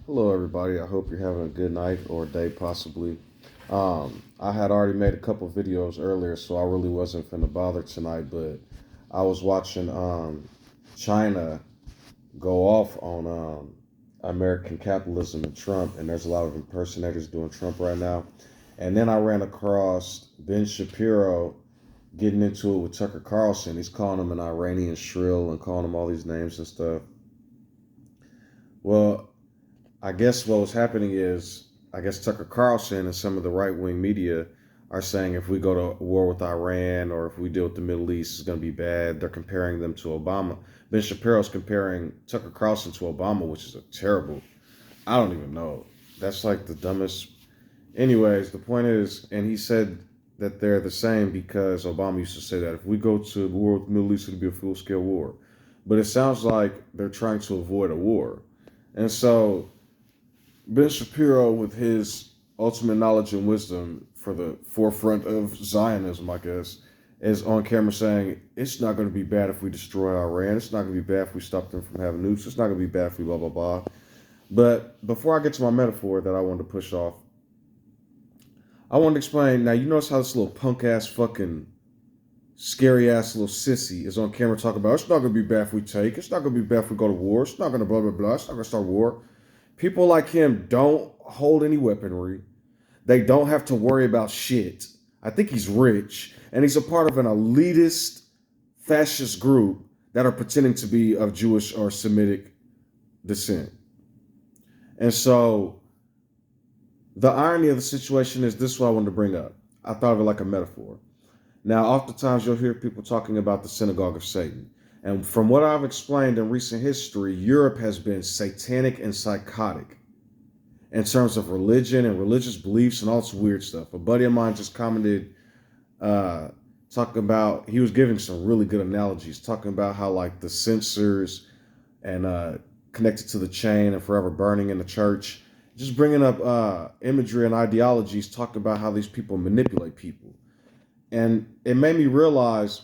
Hello, everybody. I hope you're having a good night or day, possibly. I had already made a couple videos earlier, so I really wasn't finna bother tonight. But I was watching China go off on American capitalism and Trump, and there's a lot of impersonators doing Trump right now. And then I ran across Ben Shapiro getting into it with Tucker Carlson. He's calling him an Iranian shrill and calling him all these names and stuff. Well, I guess what was happening is, I guess Tucker Carlson and some of the right wing media are saying if we go to war with Iran or if we deal with the Middle East, it's going to be bad. They're comparing them to Obama. Ben Shapiro's comparing Tucker Carlson to Obama, which is a terrible, I don't even know. That's like the dumbest. Anyways, the point is, and he said that they're the same because Obama used to say that if we go to war with the Middle East, it'll be a full scale war. But it sounds like they're trying to avoid a war. And so Ben Shapiro, with his ultimate knowledge and wisdom for the forefront of Zionism, I guess, is on camera saying it's not going to be bad if we destroy Iran. It's not going to be bad if we stop them from having nukes. It's not going to be bad if we blah, blah, blah. But before I get to my metaphor that I wanted to push off, I want to explain. Now, you notice how this little punk ass fucking scary ass little sissy is on camera talking about it's not going to be bad if we take. It's not going to be bad if we go to war. It's not going to blah, blah, blah. It's not going to start war. People like him don't hold any weaponry. They don't have to worry about shit. I think he's rich, and he's a part of an elitist fascist group that are pretending to be of Jewish or Semitic descent. And so the irony of the situation is this is what I wanted to bring up. I thought of it like a metaphor. Now, oftentimes you'll hear people talking about the synagogue of Satan. And from what I've explained in recent history, Europe has been satanic and psychotic in terms of religion and religious beliefs and all this weird stuff. A buddy of mine just commented, talking about, he was giving some really good analogies, talking about how like the censors and connected to the chain and forever burning in the church, just bringing up imagery and ideologies, talking about how these people manipulate people. And it made me realize,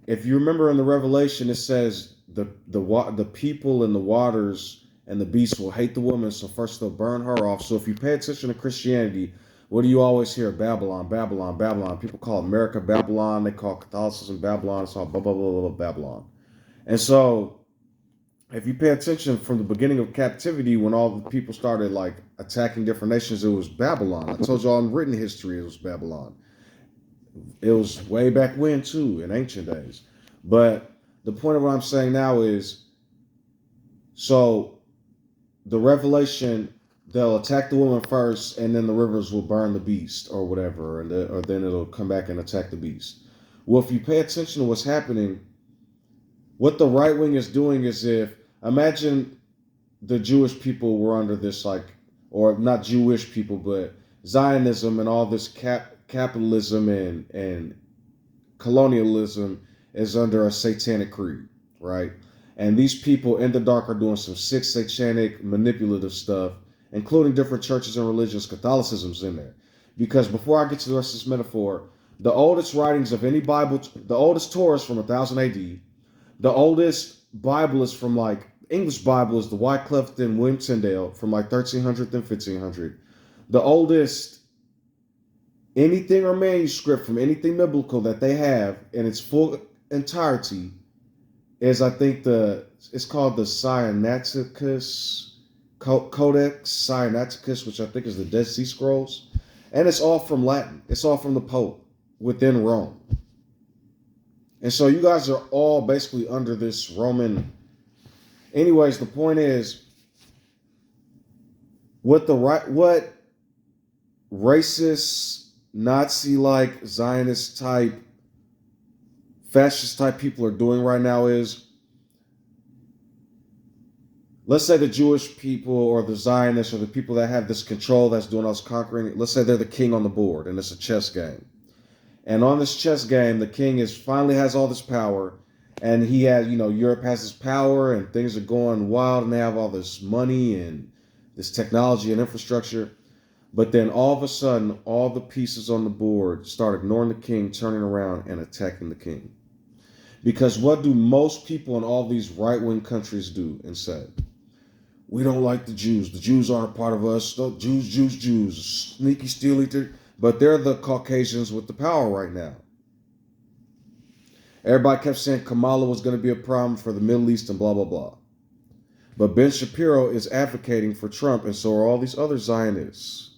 if you remember in the Revelation, it says the people in the waters and the beast will hate the woman, so first they'll burn her off. So if you pay attention to Christianity, what do you always hear? Babylon, Babylon, Babylon. People call America Babylon. They call Catholicism Babylon. It's all blah, blah, blah, blah, Babylon. And so if you pay attention from the beginning of captivity, when all the people started like attacking different nations, it was Babylon. I told you all in written history it was Babylon. It was way back when too, in ancient days. But the point of what I'm saying now is, so the revelation, they'll attack the woman first, and then the rivers will burn the beast or whatever, or then it'll come back and attack the beast. Well, if you pay attention to what's happening, what the right wing is doing is, if imagine the Jewish people were under this, like, or not Jewish people, but Zionism and all this capitalism and colonialism is under a satanic creed, right? And these people in the dark are doing some sick satanic manipulative stuff, including different churches and religions. Catholicism's in there. Because before I get to the rest of this metaphor, the oldest writings of any Bible, the oldest Torah is from 1000 AD. The oldest Bible is from like, English Bible is the Wycliffe and William Tyndale from like 1300 and 1500. The oldest anything or manuscript from anything biblical that they have in its full entirety is, I think, it's called the Sinaiticus Codex Sinaiticus, which I think is the Dead Sea Scrolls. And it's all from Latin. It's all from the Pope within Rome. And so you guys are all basically under this Roman. Anyways, the point is, what racist, Nazi-like, Zionist type, fascist type people are doing right now is, let's say the Jewish people or the Zionists or the people that have this control that's doing all this conquering, let's say they're the king on the board and it's a chess game. And on this chess game, the king finally has all this power, and he has, Europe has this power and things are going wild and they have all this money and this technology and infrastructure. But then all of a sudden, all the pieces on the board start ignoring the king, turning around and attacking the king. Because what do most people in all these right-wing countries do and say? We don't like the Jews. The Jews aren't a part of us. Jews, sneaky, steely. But they're the Caucasians with the power right now. Everybody kept saying Kamala was going to be a problem for the Middle East and blah, blah, blah. But Ben Shapiro is advocating for Trump, and so are all these other Zionists.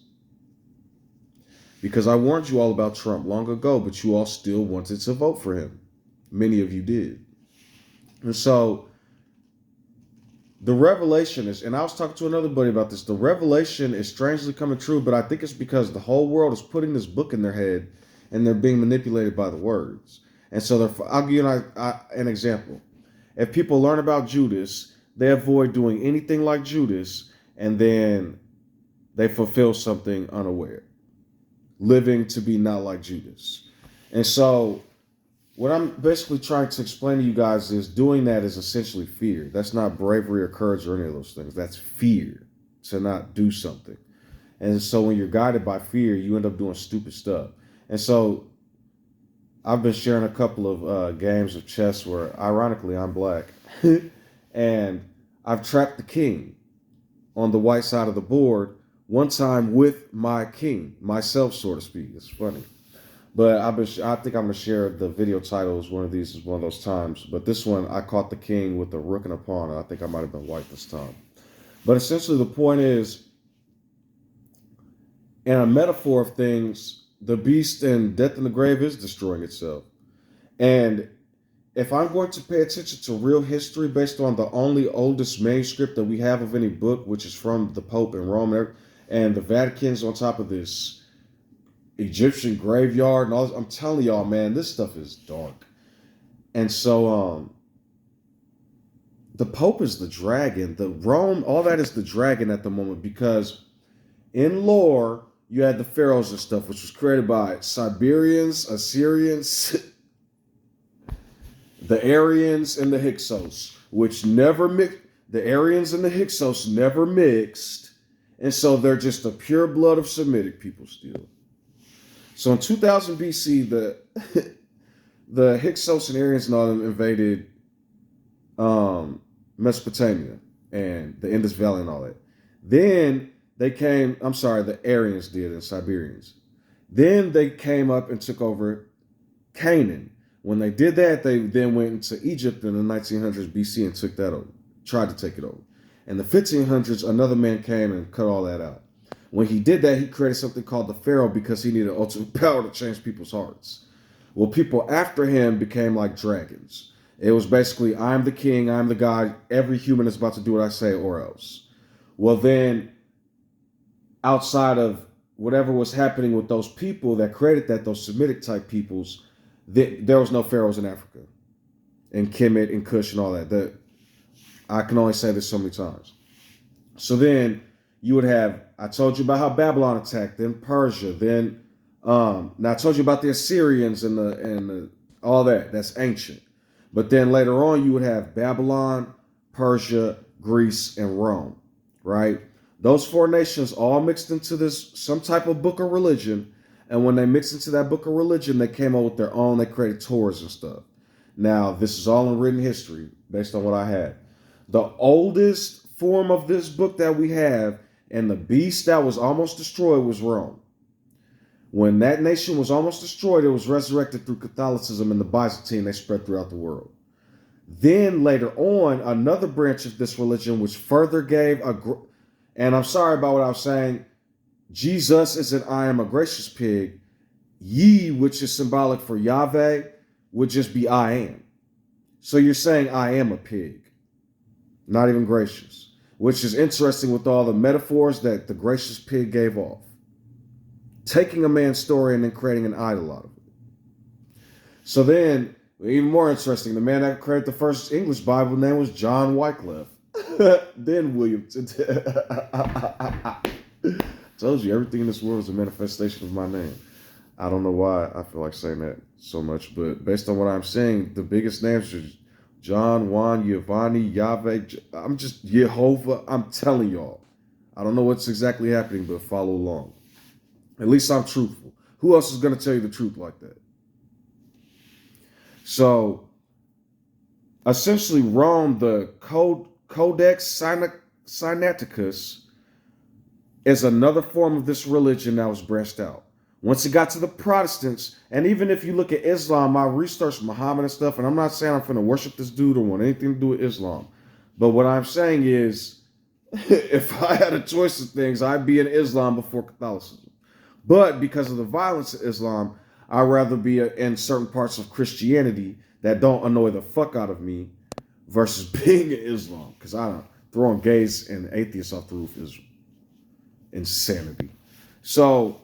Because I warned you all about Trump long ago, but you all still wanted to vote for him. Many of you did. And so the revelation is, and I was talking to another buddy about this, the revelation is strangely coming true, but I think it's because the whole world is putting this book in their head and they're being manipulated by the words. And so I'll give you an example. If people learn about Judas, they avoid doing anything like Judas, and then they fulfill something unaware, living to be not like Judas. And so what I'm basically trying to explain to you guys is doing that is essentially fear. That's not bravery or courage or any of those things. That's fear to not do something. And so when you're guided by fear, you end up doing stupid stuff. And so I've been sharing a couple of games of chess where, ironically, I'm black. And I've trapped the king on the white side of the board one time with my king, myself, so to speak. It's funny. But I think I'm going to share the video titles. One of these is one of those times. But this one, I caught the king with a rook and a pawn. And I think I might have been white this time. But essentially, the point is, in a metaphor of things, the beast in Death in the Grave is destroying itself. And if I'm going to pay attention to real history based on the only oldest manuscript that we have of any book, which is from the Pope in Rome, and the Vatican's on top of this Egyptian graveyard and all this, I'm telling y'all, man, this stuff is dark. And so the Pope is the dragon. The Rome, all that is the dragon at the moment, because in lore, you had the pharaohs and stuff, which was created by Siberians, Assyrians, the Aryans, and the Hyksos, which never mixed. The Aryans and the Hyksos never mixed. And so they're just a pure blood of Semitic people still. So in 2000 BC, the Hyksos and Aryans and all them invaded Mesopotamia and the Indus Valley and all that. Then the Aryans did, and Siberians. Then they came up and took over Canaan. When they did that, they then went into Egypt in the 1900s BC and took that over, tried to take it over. In the 1500s, another man came and cut all that out. When he did that, he created something called the Pharaoh because he needed ultimate power to change people's hearts. Well, people after him became like dragons. It was basically, I'm the king, I'm the god, every human is about to do what I say or else. Well, then, outside of whatever was happening with those people that created that, those Semitic type peoples, there was no pharaohs in Africa, and Kemet and Kush and all that. I can only say this so many times. So then you would have, I told you about how Babylon attacked, then Persia, then now I told you about the Assyrians and all that. That's ancient. But then later on you would have Babylon, Persia, Greece, and Rome, right? Those four nations all mixed into this some type of book of religion. And when they mixed into that book of religion, they came up with their own, they created Torahs and stuff. Now, this is all in written history based on what I had. The oldest form of this book that we have, and the beast that was almost destroyed, was Rome. When that nation was almost destroyed, it was resurrected through Catholicism and the Byzantine. They spread throughout the world. Then later on, another branch of this religion, which further gave and I'm sorry about what I was saying. Jesus isn't I am a gracious pig. Ye, which is symbolic for Yahweh, would just be I am. So you're saying I am a pig, not even gracious, which is interesting with all the metaphors that the gracious pig gave off. Taking a man's story and then creating an idol out of it. So then, even more interesting, the man that created the first English Bible name was John Wycliffe. Then William. Told you, everything in this world is a manifestation of my name. I don't know why I feel like saying that so much, but based on what I'm saying, the biggest names are John, Juan, Giovanni, Yahweh. I'm just Jehovah. I'm telling y'all. I don't know what's exactly happening, but follow along. At least I'm truthful. Who else is going to tell you the truth like that? So, essentially, Rome, the Codex Sinaiticus is another form of this religion that was branched out. Once it got to the Protestants, and even if you look at Islam, I researched Muhammad and stuff, and I'm not saying I'm going to worship this dude or want anything to do with Islam. But what I'm saying is, if I had a choice of things, I'd be in Islam before Catholicism. But because of the violence of Islam, I'd rather be in certain parts of Christianity that don't annoy the fuck out of me versus being in Islam. Because I don't throwing gays and atheists off the roof is insanity. So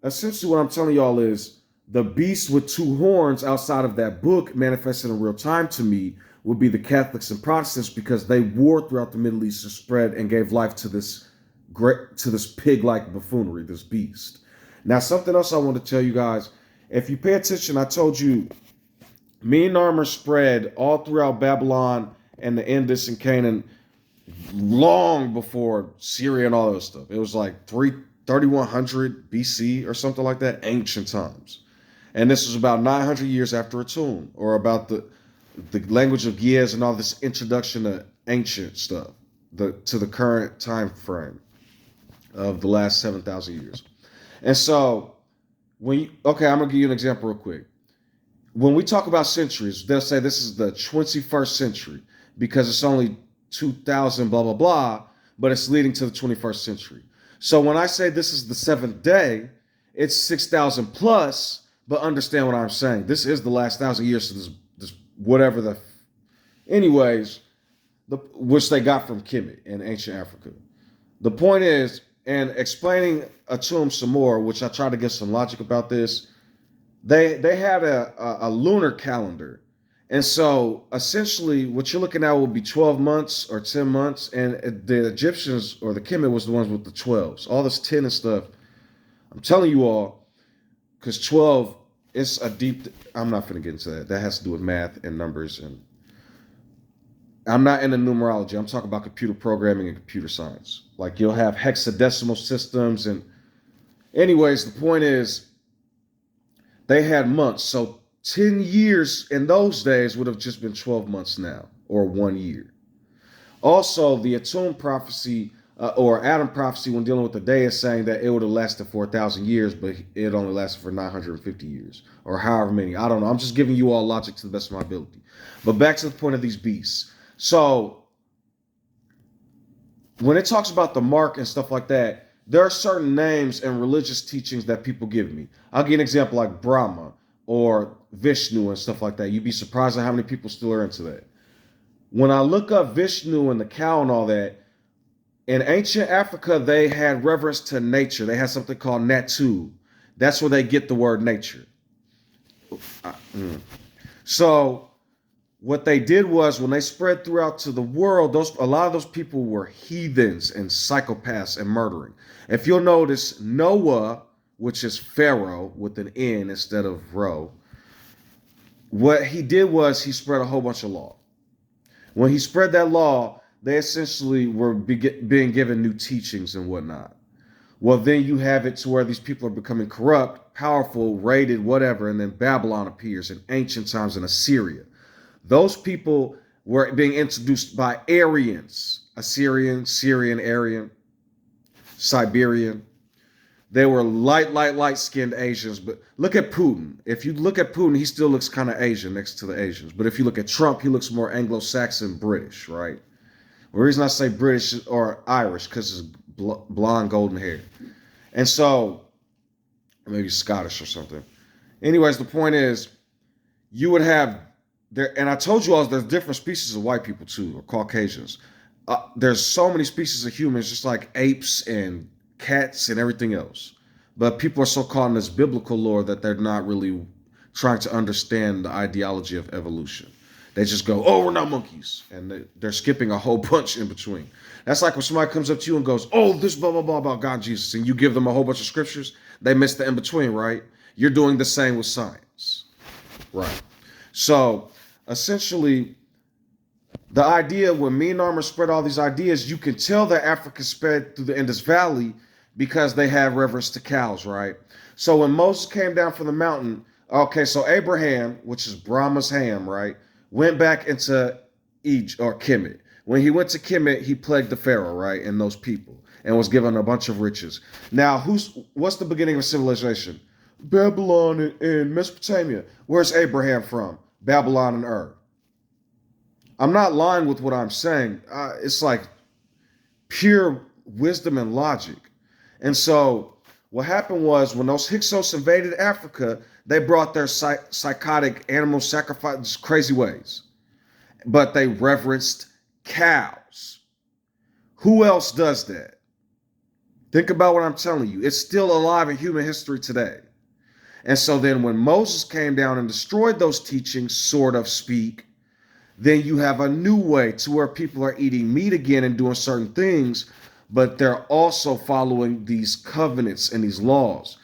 essentially what I'm telling y'all is the beast with two horns outside of that book manifested in real time to me would be the Catholics and Protestants, because they warred throughout the Middle East and spread and gave life to this pig-like buffoonery, this beast. Now, something else I want to tell you guys. If you pay attention, I told you mean armor spread all throughout Babylon and the Indus and Canaan long before Syria and all that stuff. It was like 3100 BC or something like that, ancient times. And this was about 900 years after Atum, or about the language of Giaz and all this introduction to ancient stuff, to the current time frame of the last 7,000 years. And so, I'm going to give you an example real quick. When we talk about centuries, they'll say this is the 21st century because it's only 2000 blah, blah, blah, but it's leading to the 21st century. So when I say this is the seventh day, it's 6,000 plus, but understand what I'm saying. This is the last 1,000 years to this whatever which they got from Kemet in ancient Africa. The point is, and explaining Atum some more, which I try to get some logic about this, they had a lunar calendar. And so essentially what you're looking at will be 12 months or 10 months. And the Egyptians or the Kemet was the ones with the 12s. All this 10 and stuff. I'm telling you all, because 12 is I'm not going to get into that. That has to do with math and numbers. And I'm not into numerology. I'm talking about computer programming and computer science. Like you'll have hexadecimal systems. And anyways, the point is they had months. So 10 years in those days would have just been 12 months now, or 1 year. Also, the Atum prophecy or Adam prophecy, when dealing with the day, is saying that it would have lasted for 1,000 years, but it only lasted for 950 years, or however many. I don't know. I'm just giving you all logic to the best of my ability. But back to the point of these beasts. So when it talks about the mark and stuff like that, there are certain names and religious teachings that people give me. I'll give an example like Brahma or Vishnu and stuff like that. You'd be surprised at how many people still are into that. When I look up Vishnu and the cow and all that, in ancient Africa, they had reverence to nature. They had something called Natu. That's where they get the word nature. So what they did was, when they spread throughout to the world, a lot of those people were heathens and psychopaths and murdering. If you'll notice, Noah, which is Pharaoh with an N instead of Ro, what he did was he spread a whole bunch of law. When he spread that law, they essentially were being given new teachings and whatnot. Well, then you have it to where these people are becoming corrupt, powerful, raided, whatever, and then Babylon appears in ancient times in Assyria. Those people were being introduced by Aryans, Assyrian, Syrian, Aryan, Siberian. They were light-skinned Asians. But look at Putin. If you look at Putin, he still looks kind of Asian next to the Asians. But if you look at Trump, he looks more Anglo-Saxon, British, right? The reason I say British or Irish, because it's blonde, golden hair. And so, maybe Scottish or something. Anyways, the point is, you would have there, and I told you all there's different species of white people too, or Caucasians. There's so many species of humans, just like apes and cats and everything else. But people are so caught in this biblical lore that they're not really trying to understand the ideology of evolution. They just go, oh, we're not monkeys. And they're skipping a whole bunch in between. That's like when somebody comes up to you and goes, oh, this blah, blah, blah about God and Jesus. And you give them a whole bunch of scriptures. They miss the in between, right? You're doing the same with science. Right. So essentially, the idea when me and Armor spread all these ideas, you can tell that Africa spread through the Indus Valley because they have reverence to cows, right? So when Moses came down from the mountain, okay, so Abraham, which is Brahma's ham, right, went back into Egypt or Kemet. When he went to Kemet, he plagued the Pharaoh, right, and those people, and was given a bunch of riches. Now, what's the beginning of civilization? Babylon and Mesopotamia. Where's Abraham from? Babylon and Ur. I'm not lying with what I'm saying. It's like pure wisdom and logic. And so what happened was when those Hyksos invaded Africa, they brought their psychotic animal sacrifice crazy ways, but they reverenced cows. Who else does that? Think about what I'm telling you. It's still alive in human history today. And so then when Moses came down and destroyed those teachings, sort of speak, then you have a new way to where people are eating meat again and doing certain things, but they're also following these covenants and these laws.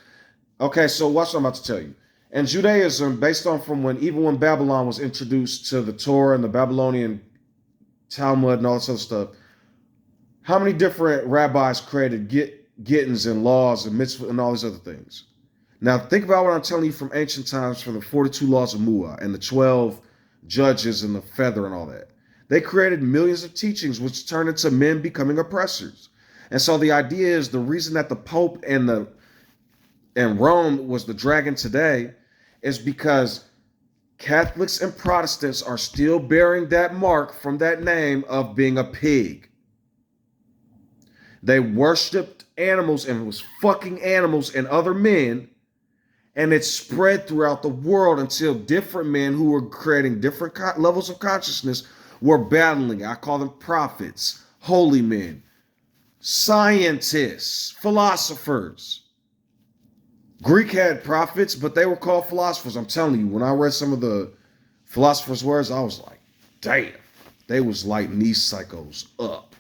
Okay, so watch what I'm about to tell you. In Judaism, based on from even when Babylon was introduced to the Torah and the Babylonian Talmud and all this other stuff, how many different rabbis created gittins and laws and mitzvah and all these other things? Now think about what I'm telling you from ancient times, from the 42 laws of Muah and the 12 judges and the feather and all that. They created millions of teachings which turned into men becoming oppressors. And so the idea is the reason that the Pope and Rome was the dragon today is because Catholics and Protestants are still bearing that mark from that name of being a pig. They worshipped animals and it was fucking animals and other men. And it spread throughout the world until different men who were creating different levels of consciousness were battling. I call them prophets, holy men, scientists, philosophers. Greek had prophets, but they were called philosophers. I'm telling you, when I read some of the philosophers' words, I was like, damn, they was lighting these psychos up.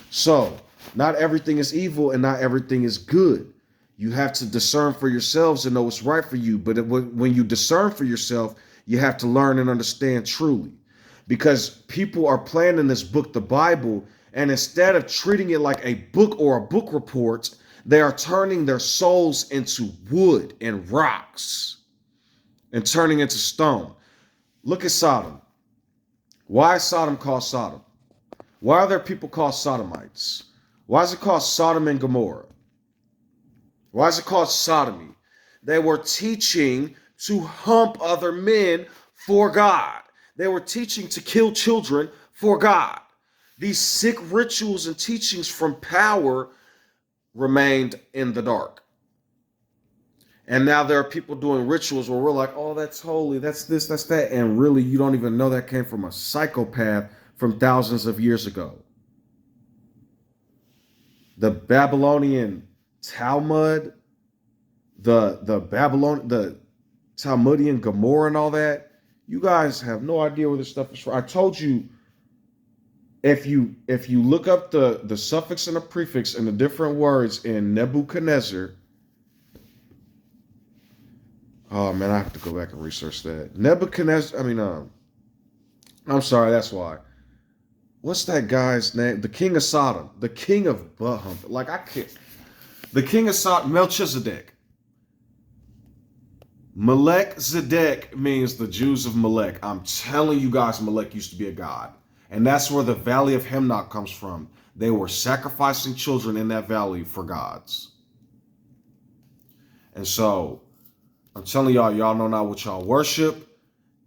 So, not everything is evil and not everything is good. You have to discern for yourselves and know what's right for you. But when you discern for yourself, you have to learn and understand truly. Because people are playing in this book, the Bible, and instead of treating it like a book or a book report, they are turning their souls into wood and rocks and turning into stone. Look at Sodom. Why is Sodom called Sodom? Why are there people called Sodomites? Why is it called Sodom and Gomorrah? Why is it called sodomy? They were teaching to hump other men for God. They were teaching to kill children for God. These sick rituals and teachings from power remained in the dark. And now there are people doing rituals where we're like, oh, that's holy, that's this, that's that. And really, you don't even know that came from a psychopath from thousands of years ago. The Babylonian Talmud, the Talmudian Gomorrah and all that, you guys have no idea where this stuff is from. I told you, if you look up the suffix and the prefix and the different words in Nebuchadnezzar, oh man, I have to go back and research that. Nebuchadnezzar, I'm sorry, that's why. What's that guy's name? The king of Sodom, the king of Bahum. Like I can't. The king of Sodom, Melchizedek. Melech Zedek means the Jews of Melech. I'm telling you guys, Melech used to be a god. And that's where the valley of Hemnoch comes from. They were sacrificing children in that valley for gods. And so, I'm telling y'all know not what y'all worship.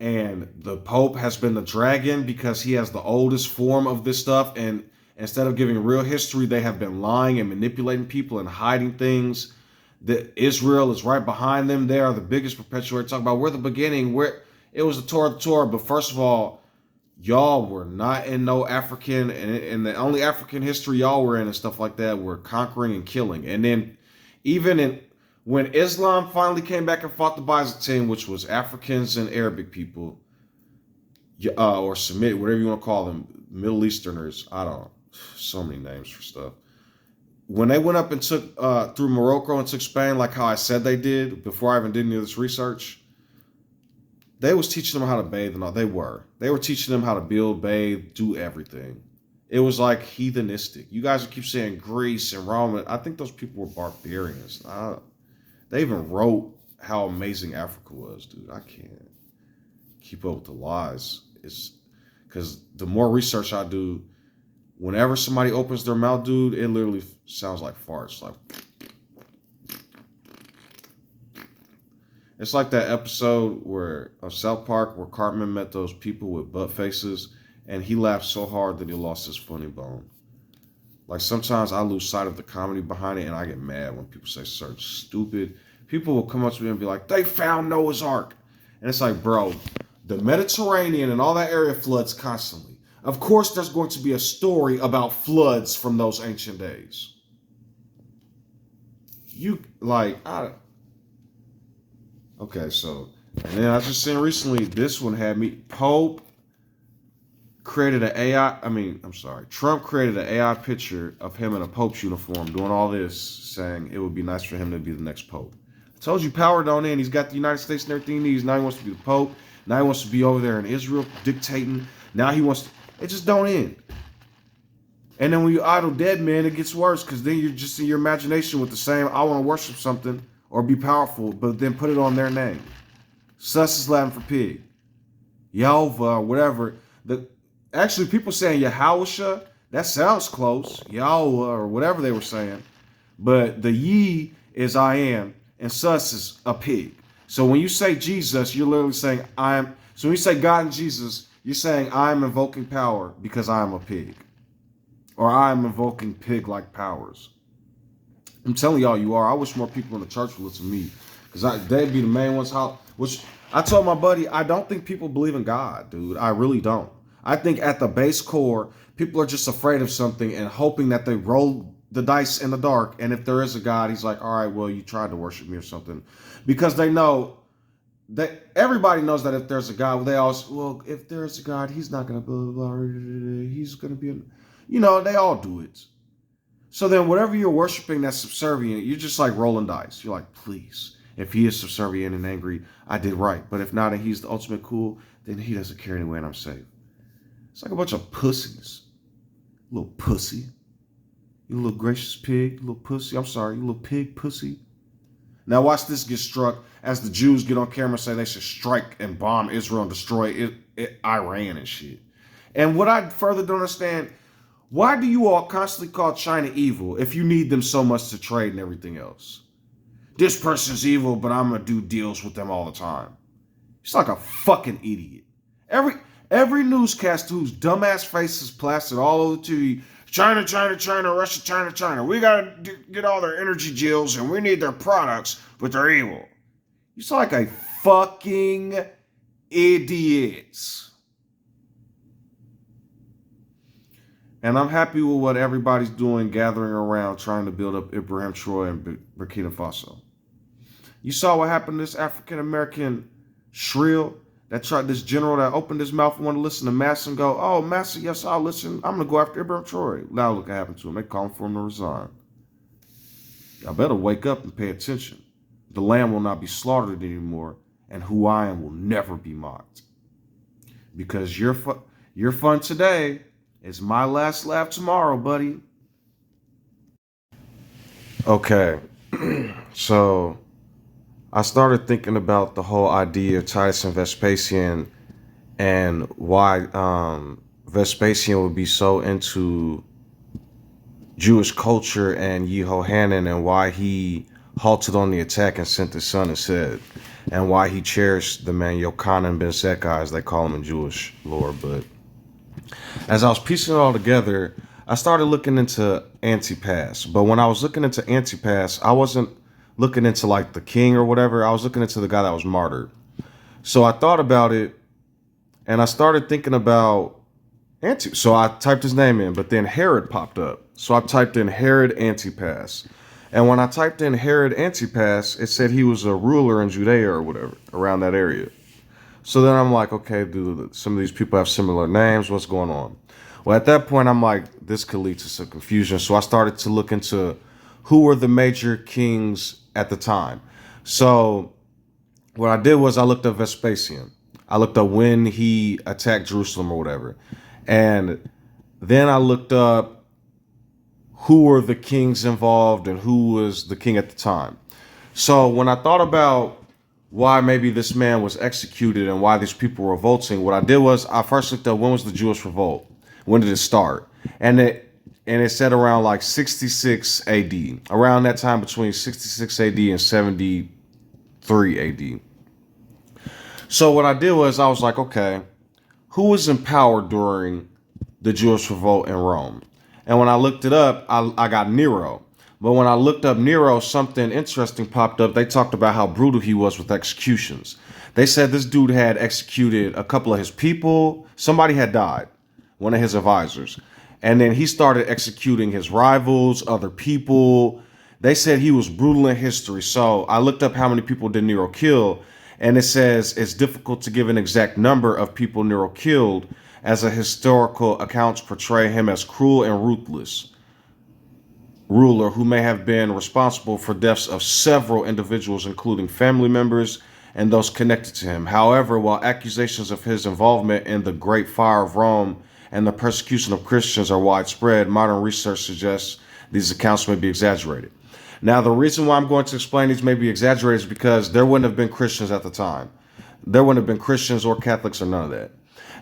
And the Pope has been the dragon because he has the oldest form of this stuff. And instead of giving real history, they have been lying and manipulating people and hiding things. That Israel is right behind them. They are the biggest perpetuator. Talk about we're the beginning. It was the Torah. But first of all, y'all were not in no African, and the only African history y'all were in and stuff like that were conquering and killing. And then when Islam finally came back and fought the Byzantine, which was Africans and Arabic people, or Semitic, whatever you want to call them, Middle Easterners, I don't know, so many names for stuff. When they went up and took through Morocco and took Spain, like how I said they did before I even did any of this research, they was teaching them how to bathe and all. They were teaching them how to build, bathe, do everything. It was like heathenistic. You guys keep saying Greece and Rome. I think those people were barbarians. They even wrote how amazing Africa was, dude. I can't keep up with the lies. It's because the more research I do, Whenever somebody opens their mouth, dude, it literally sounds like farts. Like, it's like that episode of South Park where Cartman met those people with butt faces, and he laughed so hard that he lost his funny bone. Like, sometimes I lose sight of the comedy behind it, and I get mad when people say certain stupid. People will come up to me and be like, they found Noah's Ark. And it's like, bro, the Mediterranean and all that area floods constantly. Of course, there's going to be a story about floods from those ancient days. Okay, so, and then I just seen recently, this one had me, Trump created an AI picture of him in a Pope's uniform doing all this, saying it would be nice for him to be the next Pope. I told you, power don't end. He's got the United States and everything he needs. Now he wants to be the Pope. Now he wants to be over there in Israel dictating. Now he wants to, it just don't end. And then when you idle dead men, it gets worse, because then you're just in your imagination with the same, I want to worship something or be powerful, but then put it on their name. Sus is Latin for pig. Yehovah or whatever. Actually, people saying Yahusha, that sounds close. Yahweh or whatever they were saying. But the ye is I am, and sus is a pig. So when you say Jesus, you're literally saying I am. So when you say God and Jesus, you're saying I am invoking power because I am a pig. Or I am invoking pig-like powers. I'm telling y'all, you are. I wish more people in the church would listen to me. Because they'd be the main ones. Which I told my buddy, I don't think people believe in God, dude. I really don't. I think at the base core, people are just afraid of something and hoping that they roll the dice in the dark. And if there is a God, he's like, all right, well, you tried to worship me or something. Because they know that everybody knows that if there's a God, they always, well, if there's a God, he's not going to blah, blah, blah, he's going to be, they all do it. So then whatever you're worshiping that's subservient, you're just like rolling dice. You're like, please, if he is subservient and angry, I did right. But if not, and he's the ultimate cool, then he doesn't care anyway and I'm safe. It's like a bunch of pussies. Little pussy. You little gracious pig, you little pussy. I'm sorry, you little pig pussy. Now watch this get struck as the Jews get on camera and say they should strike and bomb Israel and destroy Iran and shit. And what I further don't understand, why do you all constantly call China evil if you need them so much to trade and everything else? This person's evil, but I'm going to do deals with them all the time. It's like a fucking idiot. Every newscaster whose dumbass face is plastered all over the TV, China, China, China, Russia, China, China. We got to get all their energy deals and we need their products, but they're evil. You sound like a fucking idiot. And I'm happy with what everybody's doing, gathering around, trying to build up Ibrahim Troy and Burkina Faso. You saw what happened to this African-American shrill this general that opened his mouth and wanted to listen to Massa and go, oh, Massa, yes, I'll listen. I'm going to go after Ibrahim Troy. Now look what happened to him. They calling for him to resign. Y'all better wake up and pay attention. The lamb will not be slaughtered anymore, and who I am will never be mocked. Because your fun today is my last laugh tomorrow, buddy. Okay, so I started thinking about the whole idea of Titus and Vespasian and why Vespasian would be so into Jewish culture and Yehohanan and why he halted on the attack and sent his son instead, and why he cherished the man Yochanan ben Zakkai, as they call him in Jewish lore. But as I was piecing it all together, I started looking into Antipas. But when I was looking into Antipas, I wasn't looking into like the king or whatever. I was looking into the guy that was martyred. So I thought about it and I started thinking about so I typed his name in, but then Herod popped up. So I typed in Herod Antipas. And when I typed in Herod Antipas, it said he was a ruler in Judea or whatever, around that area. So then I'm like, okay, do some of these people have similar names? What's going on? Well, at that point, I'm like, this could lead to some confusion. So I started to look into who were the major kings at the time. So what I did was I looked up Vespasian. I looked up when he attacked Jerusalem or whatever. And then I looked up who were the kings involved and who was the king at the time. So when I thought about why maybe this man was executed and why these people were revolting, what I did was I first looked up when was the Jewish revolt? When did it start? and it said around like 66 AD, around that time between 66 AD and 73 AD. So what I did was I was like, okay, who was in power during the Jewish revolt in Rome? And when I looked it up, I got Nero. But when I looked up Nero, something interesting popped up. They talked about how brutal he was with executions. They said this dude had executed a couple of his people. Somebody had died, one of his advisors. And then he started executing his rivals, other people. They said he was brutal in history. So I looked up how many people did Nero kill. And it says it's difficult to give an exact number of people Nero killed, as a historical accounts portray him as cruel and ruthless ruler who may have been responsible for deaths of several individuals, including family members and those connected to him. However, while accusations of his involvement in the Great Fire of Rome and the persecution of Christians are widespread, modern research suggests these accounts may be exaggerated. Now, the reason why I'm going to explain these may be exaggerated is because there wouldn't have been Christians at the time. There wouldn't have been Christians or Catholics or none of that.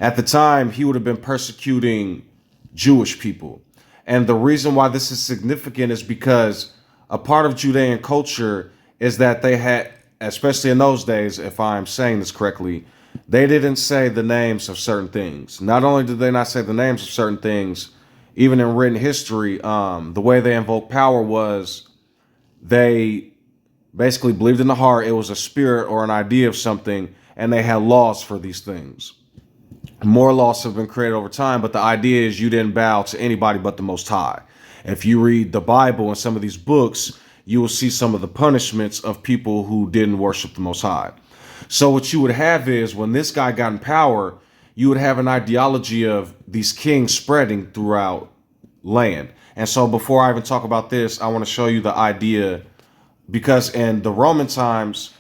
At the time, he would have been persecuting Jewish people. And the reason why this is significant is because a part of Judean culture is that they had, especially in those days, if I'm saying this correctly, they didn't say the names of certain things. Not only did they not say the names of certain things, even in written history, the way they invoked power was they basically believed in the heart it was a spirit or an idea of something, and they had laws for these things. More laws have been created over time, but the idea is you didn't bow to anybody but the Most High. If you read the Bible and some of these books, you will see some of the punishments of people who didn't worship the Most High. So what you would have is when this guy got in power, you would have an ideology of these kings spreading throughout land. And so before I even talk about this, I want to show you the idea, because in the Roman times,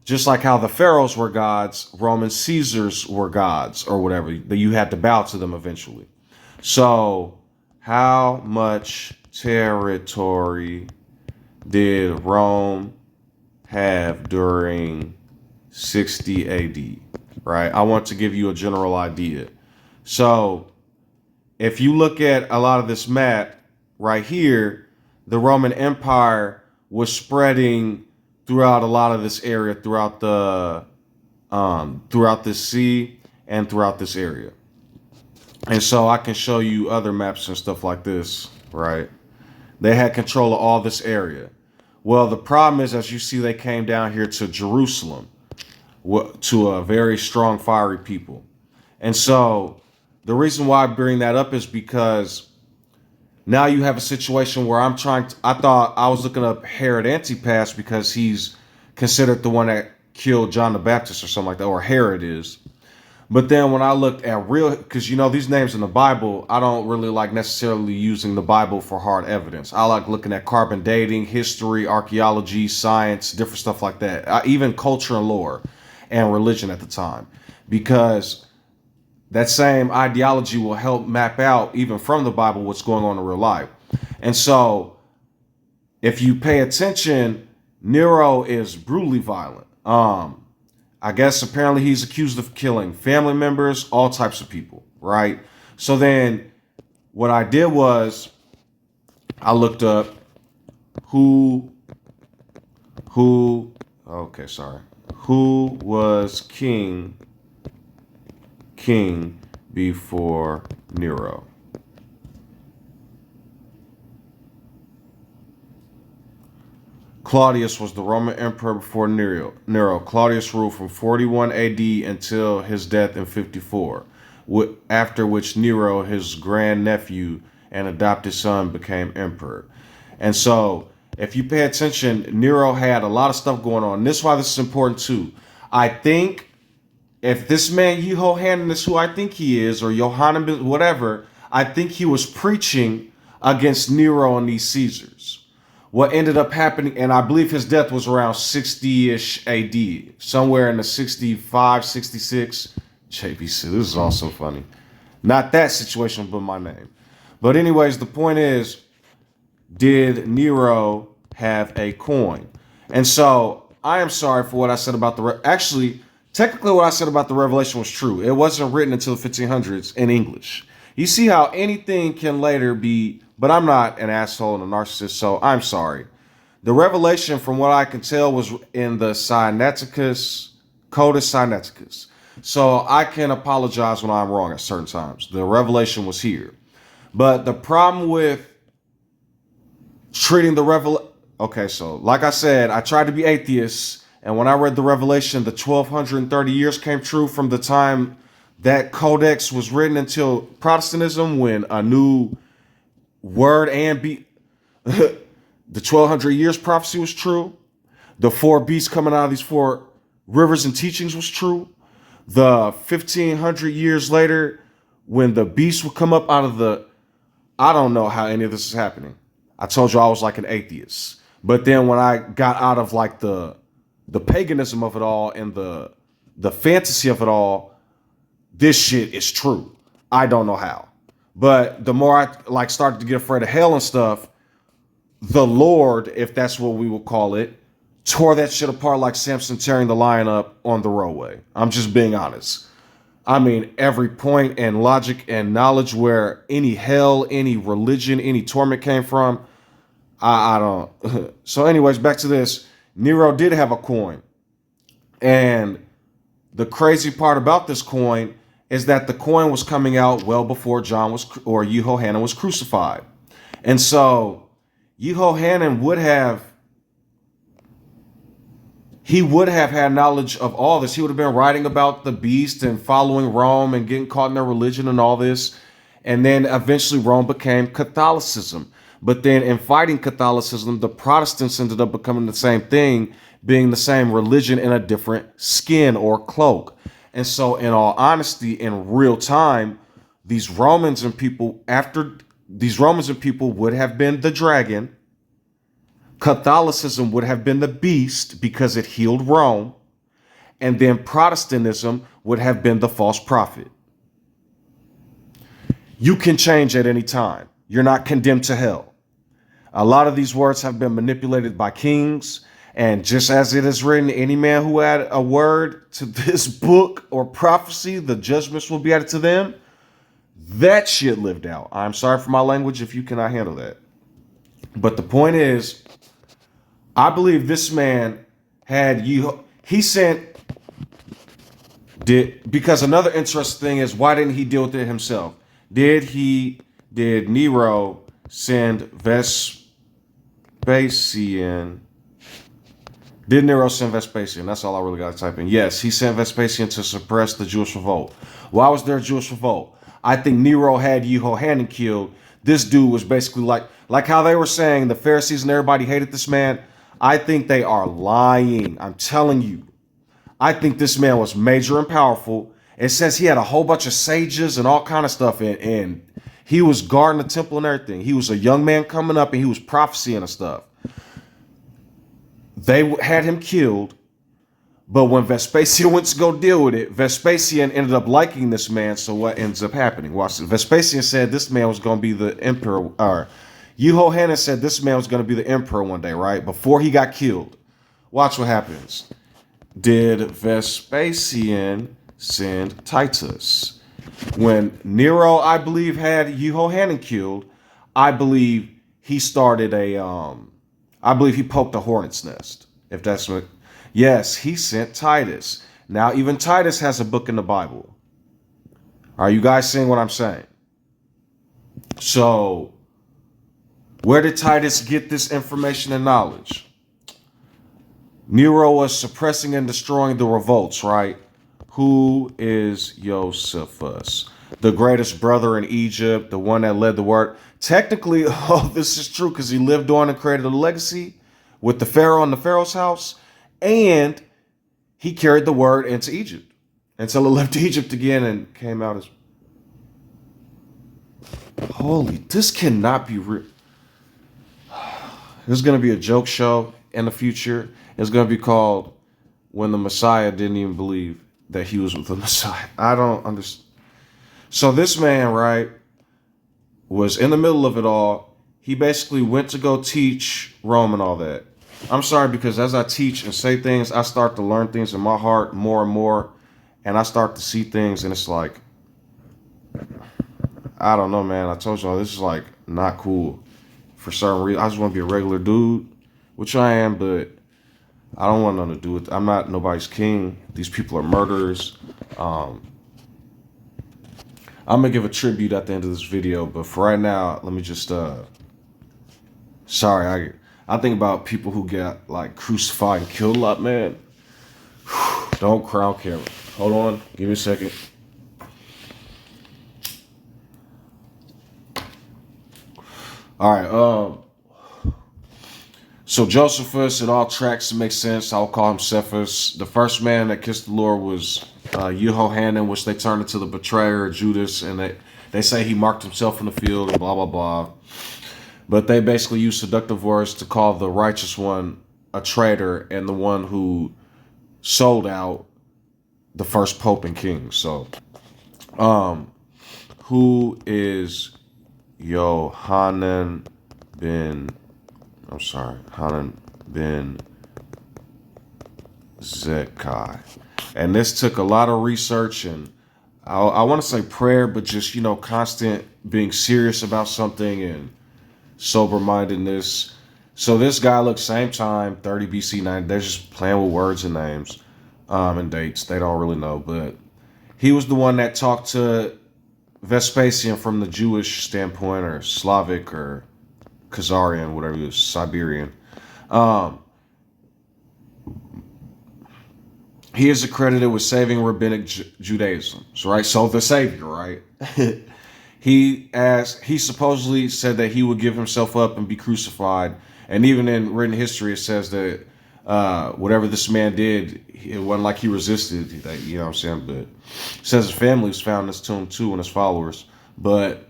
just like how the pharaohs were gods, Roman Caesars were gods or whatever, that you had to bow to them eventually. So how much territory did Rome have during 60 AD? Right? I want to give you a general idea. So if you look at a lot of this map right here, the Roman Empire was spreading throughout a lot of this area, throughout this sea and throughout this area. And so I can show you other maps and stuff like this, right? They had control of all this area. Well, the problem is, as you see, they came down here to Jerusalem, to a very strong, fiery people. And so the reason why I bring that up is because now you have a situation where I thought I was looking up Herod Antipas because he's considered the one that killed John the Baptist or something like that, or Herod is. But then when I looked at because these names in the Bible, I don't really like necessarily using the Bible for hard evidence. I like looking at carbon dating, history, archaeology, science, different stuff like that, even culture and lore and religion at the time, because that same ideology will help map out, even from the Bible, what's going on in real life. And so if you pay attention, Nero is brutally violent. I guess apparently he's accused of killing family members, all types of people, right? So then what I did was I looked up who was king before Nero. Claudius was the Roman emperor before Nero. Claudius ruled from 41 AD until his death in 54, after which Nero, his grandnephew and adopted son, became emperor. And so if you pay attention, Nero had a lot of stuff going on. And this is why this is important too. I think if this man Jehohanan is who I think he is, or Johanan, whatever, I think he was preaching against Nero and these Caesars. What ended up happening, and I believe his death was around 60-ish AD, somewhere in the 65, 66. JB, this is also funny. Not that situation, but my name. But anyways, the point is, did Nero have a coin? And so I am sorry for what I said about technically what I said about the Revelation was true. It wasn't written until the 1500s in English. You see how anything can later be, but I'm not an asshole and a narcissist, so I'm sorry. The revelation, from what I can tell, was in the Sinaiticus, Codex Sinaiticus. So I can apologize when I'm wrong at certain times. The revelation was here. But the problem with treating the revelation, okay, so like I said, I tried to be atheist, and when I read the revelation, the 1230 years came true from the time that codex was written until Protestantism, when a new word and be the 1200 years prophecy was true. The four beasts coming out of these four rivers and teachings was true. The 1500 years later, when the beast would come up out of the, I don't know how any of this is happening. I told you I was like an atheist. But then when I got out of like the paganism of it all and the fantasy of it all, this shit is true. I don't know how. But the more I like started to get afraid of hell and stuff, the Lord, if that's what we will call it, tore that shit apart like Samson tearing the lion up on the roadway. I'm just being honest. I mean, every point and logic and knowledge where any hell, any religion, any torment came from, I don't. So anyways, back to this. Nero did have a coin. And the crazy part about this coin is that the coin was coming out well before John was, or Yehohanan was crucified. And so Yehohanan would have had knowledge of all this. He would have been writing about the beast and following Rome and getting caught in their religion and all this. And then eventually Rome became Catholicism. But then in fighting Catholicism, the Protestants ended up becoming the same thing, being the same religion in a different skin or cloak. And so in all honesty, in real time, these Romans and people would have been the dragon. Catholicism would have been the beast because it healed Rome. And then Protestantism would have been the false prophet. You can change at any time. You're not condemned to hell. A lot of these words have been manipulated by kings. And just as it is written, any man who add a word to this book or prophecy, the judgments will be added to them. That shit lived out. I'm sorry for my language if you cannot handle that. But the point is, I believe this man had because another interesting thing is, why didn't he deal with it himself? Did Nero send Vespasian? Did Nero send Vespasian? That's all I really got to type in. Yes, he sent Vespasian to suppress the Jewish revolt. Why was there a Jewish revolt? I think Nero had Yehohanan killed. This dude was basically like how they were saying the Pharisees and everybody hated this man. I think they are lying. I'm telling you. I think this man was major and powerful. It says he had a whole bunch of sages and all kind of stuff, and he was guarding the temple and everything. He was a young man coming up, and he was prophesying and stuff. They had him killed, but when Vespasian went to go deal with it, Vespasian ended up liking this man. So what ends up happening? Watch this. Vespasian said this man was going to be the emperor. Yehohanan said this man was going to be the emperor one day, right? Before he got killed. Watch what happens. Did Vespasian send Titus? When Nero, I believe, had Yehohanan killed, I believe he started I believe he poked a hornet's nest. If that's what, yes, he sent Titus. Now, even Titus has a book in the Bible. Are you guys seeing what I'm saying? So, where did Titus get this information and knowledge? Nero was suppressing and destroying the revolts, right? Who is Josephus? The greatest brother in Egypt, the one that led the word. Technically, this is true because he lived on and created a legacy with the Pharaoh in the Pharaoh's house. And he carried the word into Egypt until it left Egypt again and came out as... Holy, this cannot be real. There's going to be a joke show in the future. It's going to be called When the Messiah Didn't Even Believe That He Was with the Messiah. I don't understand. So this man, right, was in the middle of it all. He basically went to go teach Rome and all that. I'm sorry, because as I teach and say things, I start to learn things in my heart more and more. And I start to see things, and it's like, I don't know, man. I told y'all this is like not cool for certain reasons. I just want to be a regular dude, which I am, but I don't want nothing to do with. I'm not nobody's king. These people are murderers. Um, I'm gonna give a tribute at the end of this video, but for right now, let me just. Sorry, I think about people who get like crucified and killed a lot, man. Don't crowd camera. Hold on, give me a second. All right. So Josephus, in all tracks, it makes sense. I'll call him Cephas. The first man that kissed the Lord was Jehohanan, which they turned into the betrayer, Judas, and they say he marked himself in the field and blah, blah, blah. But they basically use seductive words to call the righteous one a traitor and the one who sold out the first pope and king. So, who is Hanan ben Zekkai? And this took a lot of research and I want to say prayer, but just, constant being serious about something and sober-mindedness. So this guy looks same time, 30 BC, 9. They're just playing with words and names and dates. They don't really know, but he was the one that talked to Vespasian from the Jewish standpoint, or Slavic, or Khazarian, whatever it is, Siberian. He is accredited with saving rabbinic Judaism. So, right? So the savior, right? He supposedly said that he would give himself up and be crucified. And even in written history, it says that whatever this man did, it wasn't like he resisted. You know what I'm saying? But it says his family was found in his tomb too, and his followers. But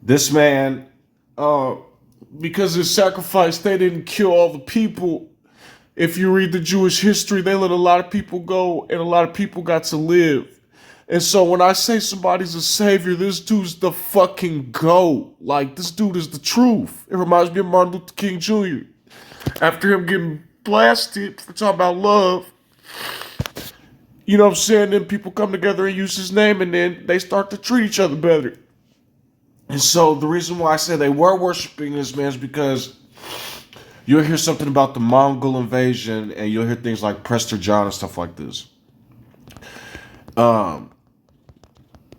this man, because his sacrifice, they didn't kill all the people. If you read the Jewish history, they let a lot of people go, and a lot of people got to live. And so when I say somebody's a savior, this dude's the fucking GOAT. Like, this dude is the truth. It reminds me of Martin Luther King Jr. After him getting blasted for talking about love, you know what I'm saying? Then people come together and use his name, and then they start to treat each other better. And so the reason why I say they were worshiping this man is because you'll hear something about the Mongol invasion, and you'll hear things like Prester John and stuff like this.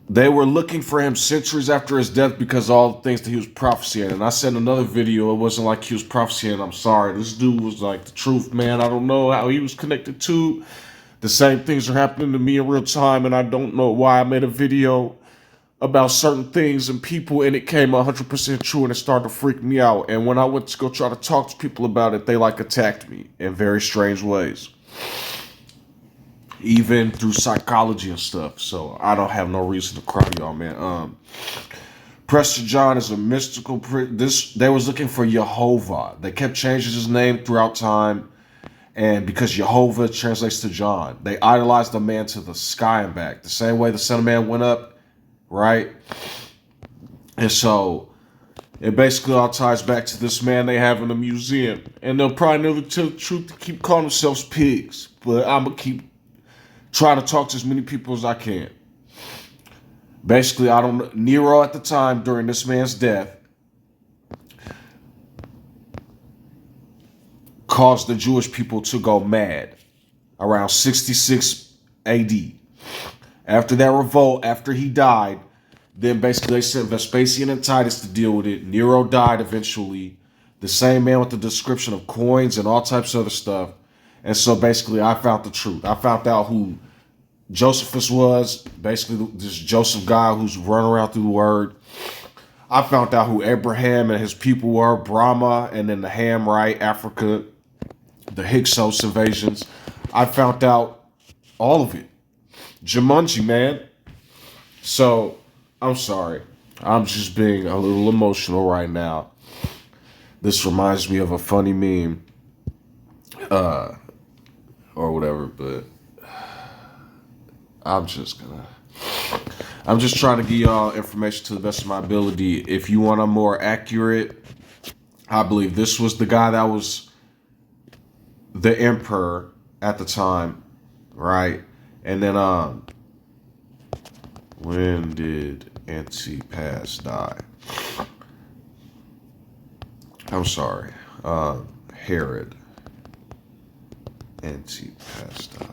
They were looking for him centuries after his death because of all the things that he was prophesying. And I said in another video, it wasn't like he was prophesying. I'm sorry. This dude was like the truth, man. I don't know how he was connected to. The same things are happening to me in real time, and I don't know why I made a video about certain things and people, and it came 100% true, and it started to freak me out. And when I went to go try to talk to people about it, they like attacked me in very strange ways, even through psychology and stuff. So I don't have no reason to cry, y'all, man. Prester John is a mystical. They was looking for Jehovah. They kept changing his name throughout time, and because Jehovah translates to John, they idolized the man to the sky and back, the same way the Son of Man went up, right? And so it basically all ties back to this man they have in the museum, and they'll probably never tell the truth to keep calling themselves pigs. But I'm gonna keep trying to talk to as many people as I can. Basically, Nero at the time during this man's death caused the Jewish people to go mad around 66 AD. After that revolt, after he died, then basically they sent Vespasian and Titus to deal with it. Nero died eventually. The same man with the description of coins and all types of other stuff. And so basically I found the truth. I found out who Josephus was, basically this Joseph guy who's running around through the word. I found out who Abraham and his people were, Brahma, and then the Hamite, Africa, the Hyksos invasions. I found out all of it. Jumanji, man. So, I'm sorry. I'm just being a little emotional right now. This reminds me of a funny meme. Or whatever, but I'm just trying to give y'all information to the best of my ability. If you want a more accurate, I believe this was the guy that was the emperor at the time, right? And then when did Antipas died. I'm sorry. Herod Antipas died.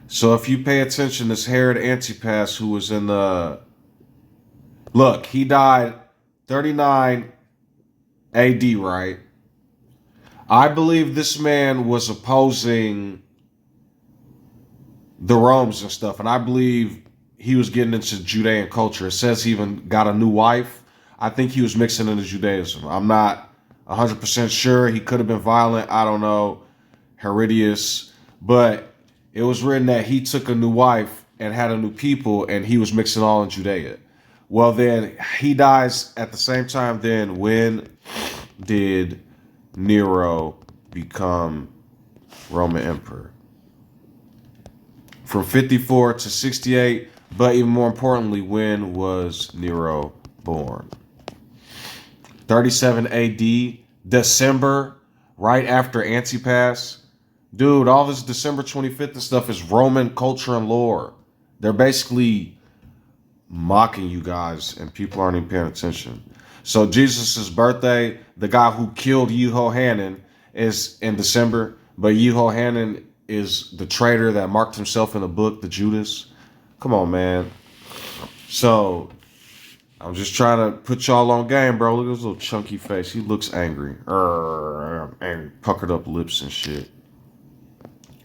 So if you pay attention, this Herod Antipas, who was in the... Look, he died 39 AD, right? I believe this man was opposing the Romans and stuff, and I believe he was getting into Judean culture. It says he even got a new wife. I think he was mixing into Judaism. I'm not 100% sure. He could have been violent. I don't know. Herodias. But it was written that he took a new wife and had a new people, and he was mixing all in Judea. Well, then he dies at the same time. Then when did Nero become Roman emperor? From 54 to 68, but even more importantly, when was Nero born? 37 AD, December, right after Antipas. Dude, all this December 25th and stuff is Roman culture and lore. They're basically mocking you guys, and people aren't even paying attention. So Jesus' birthday, the guy who killed Yehohanan, is in December, but Yehohanan is the traitor that marked himself in the book, the Judas. Come on, man. So I'm just trying to put y'all on game, bro. Look at his little chunky face. He looks angry. Angry. Puckered up lips and shit.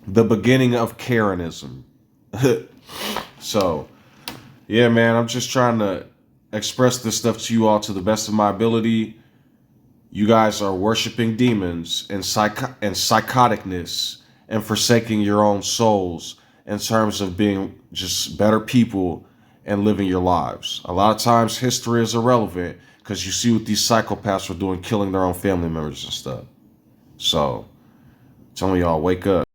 The beginning of Karenism. So, yeah, man, I'm just trying to express this stuff to you all to the best of my ability. You guys are worshiping demons and psychoticness and forsaking your own souls in terms of being just better people and living your lives. A lot of times history is irrelevant because you see what these psychopaths are doing, killing their own family members and stuff. So, telling y'all, wake up.